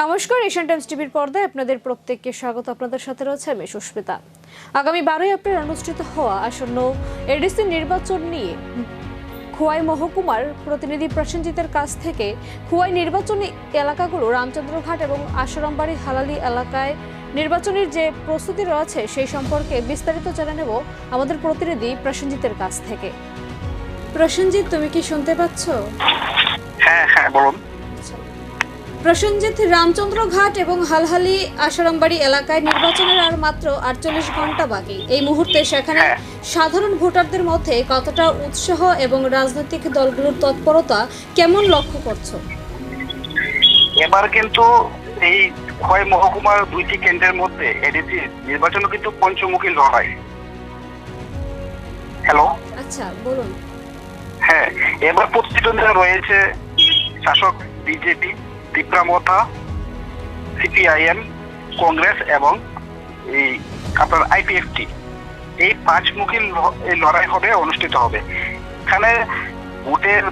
নমস্কার, Asian Times টিভির পর্দায় আপনাদের প্রত্যেককে স্বাগত। আপনাদের সাথে রয়েছে আমি সুস্মিতা। আগামী 12 এপ্রিল অনুষ্ঠিত হওয়া আসন্ন এডিসি নির্বাচন নিয়ে খোয়াই মহকুমার প্রতিনিধি প্রসেনজিতের কাছ থেকে খোয়াই নির্বাচনী এলাকাগুলো রামচন্দ্রঘাট এবং আশারামবাড়ি হালালি এলাকায় নির্বাচনের যে প্রস্তুতি রয়েছে সেই সম্পর্কে বিস্তারিত জেনে নেব আমাদের প্রতিনিধি প্রসেনজিতের কাছ থেকে। প্রসেনজিৎ, তুমি কি শুনতে পাচ্ছ? হ্যাঁ বলুন। প্রসেনজিৎ, রামচন্দ্রঘাট এবং হালহালি আশারামবাড়ি এলাকায় নির্বাচনের আর মাত্র 48 ঘন্টা বাকি। এই মুহূর্তে সেখানে সাধারণ ভোটারদের মধ্যে কতটা উৎসাহ এবং রাজনৈতিক দলগুলোর তৎপরতা কেমন লক্ষ্য করছো? এবার কিন্তু এই খোয়াই মহকুমার দুইটি কেন্দ্রের মধ্যে এডিসি নির্বাচন কিন্তু পঞ্চমুখী লড়াই। হ্যালো, আচ্ছা বলুন। হ্যাঁ, এবার প্রতিদ্বন্দ্বিতা রয়েছে শাসক বিজেপি, তীব্রামথা, সিপিআইএম, কংগ্রেস এবং এই আপনার আইপিএফটি। এই পাঁচমুখী লড়াই হবে, অনুষ্ঠিত হবে। এখানে ভোটের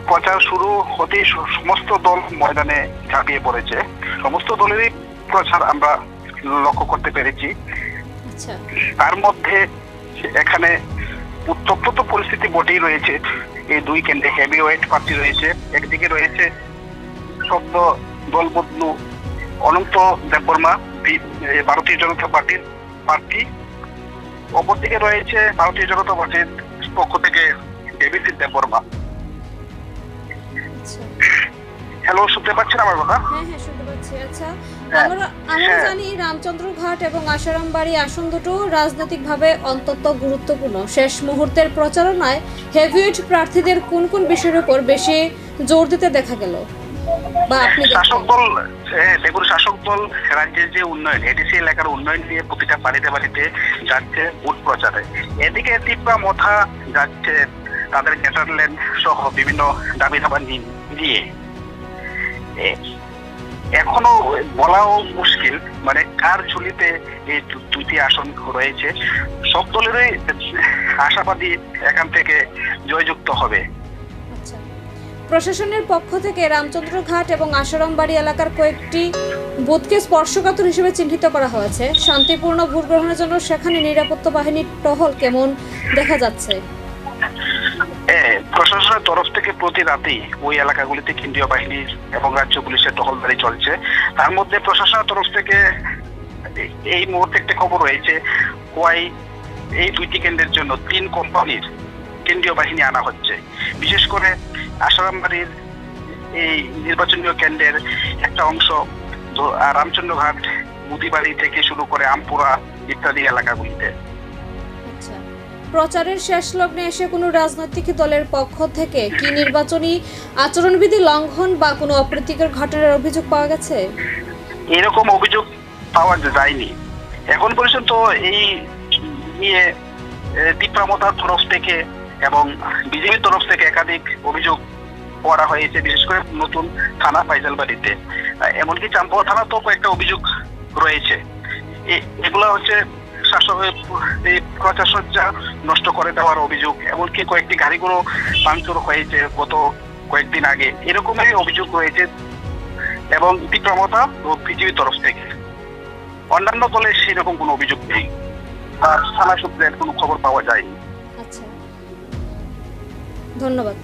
প্রচার শুরু হতেই সমস্ত দল ময়দানে ঝাঁপিয়ে পড়েছে। সমস্ত দলেরই প্রচার আমরা লক্ষ্য করতে পেরেছি। তার মধ্যে এখানে উত্তপ্ত পরিস্থিতি বটেই রয়েছে। এই দুই কেন্দ্রে হেভিওয়েট প্রার্থী রয়েছে। একদিকে রয়েছে শব্দ দল বদলু অনন্ত দেববর্মা, ভারতীয় জনতা পার্টির প্রার্থী। অপরদিকে রয়েছে ভারতীয় জনতা পার্টির পক্ষ থেকে দেবীসি দেববর্মা। হ্যালো, শুনতে পাচ্ছেন আমার কথা? হ্যাঁ শুনতে পাচ্ছি। আচ্ছা, আমরা জানি রামচন্দ্রঘাট এবং আশারামবাড়ি আসন দুটো রাজনৈতিকভাবে অত্যন্ত গুরুত্বপূর্ণ। শেষ মুহূর্তের প্রচারণায় হেভিওয়েট প্রার্থীদের কোন কোন বিষয়ের উপর বেশি জোর দিতে দেখা গেল বা আপনি শাসক দল রাজ্যের যে উন্নয়ন, এডিসি এলাকার উন্নয়ন নিয়ে প্রতিটা বাড়িতে যাচ্ছে ভোট প্রচারে। এদিকে তীব্রামথা যাচ্ছে তাদের নেদারল্যান্ড সহ বিভিন্ন দাবি দাবা নিয়ে। এখনো বলাও মুশকিল মানে কার ঝুলিতে এই দুইটি আসন রয়েছে। সব দলেরই আশাবাদী এখান থেকে জয়যুক্ত হবে। প্রশাসনের পক্ষ থেকে রামচন্দ্রঘাট এবং আশারামবাড়ি এলাকার কয়েকটি বুথকে স্পর্শকাতর হিসেবে চিহ্নিত করা হয়েছে। শান্তিপূর্ণ ভোট গ্রহণের জন্য সেখানে নিরাপত্তা বাহিনীর টহল কেমন দেখা যাচ্ছে? প্রশাসনের তরফ থেকে প্রতি রাতেই ওই এলাকাগুলিতে কেন্দ্রীয় বাহিনীর এবং রাজ্য পুলিশের টহলদারি চলছে। তার মধ্যে প্রশাসনের তরফ থেকে এই মুহূর্তে একটা খবর রয়েছে, খোয়াই এই দুইটি কেন্দ্রের জন্য 3 কোম্পানির কেন্দ্রীয় বাহিনী আনা হচ্ছে। বিশেষ করে আশারামবাড়ির এই নির্বাচনীয় কেন্দ্রের একটা অংশ রামচন্দ্রঘাট, মুদিবাড়ি থেকে শুরু করে আমপুরা ইত্যাদি এলাকাগুলিতে। প্রচারের শেষ লগ্নে এসে কোনো রাজনৈতিক দলের পক্ষ থেকে কি নির্বাচনী আচরণবিধি লঙ্ঘন বা কোনো অপ্রীতিকর ঘটনার অভিযোগ পাওয়া গেছে? এরকম অভিযোগ পাওয়া যায়নি এখন পর্যন্ত। এই নিয়ে তীব্রামথার তরফ থেকে এবং বিজেপির তরফ থেকে একাধিক অভিযোগ করা হয়েছে, বিশেষ করে নতুন থানা ফাইজালবাড়িতে, এমনকি চাম্পাওয়া থানা তো কয়েকটা অভিযোগ রয়েছে। এগুলা হচ্ছে প্রচার সজ্জা নষ্ট করে দেওয়ার অভিযোগ, এমনকি কয়েকটি গাড়িগুলো ভাঙচুর হয়েছে গত কয়েকদিন আগে, এরকমই অভিযোগ রয়েছে এবং তীব্রামথা ও বিজেপির তরফ থেকে। অন্যান্য দলে সেরকম কোনো অভিযোগ নেই, আর থানা সূত্রে কোনো খবর পাওয়া যায়নি। আচ্ছা, ধন্যবাদ।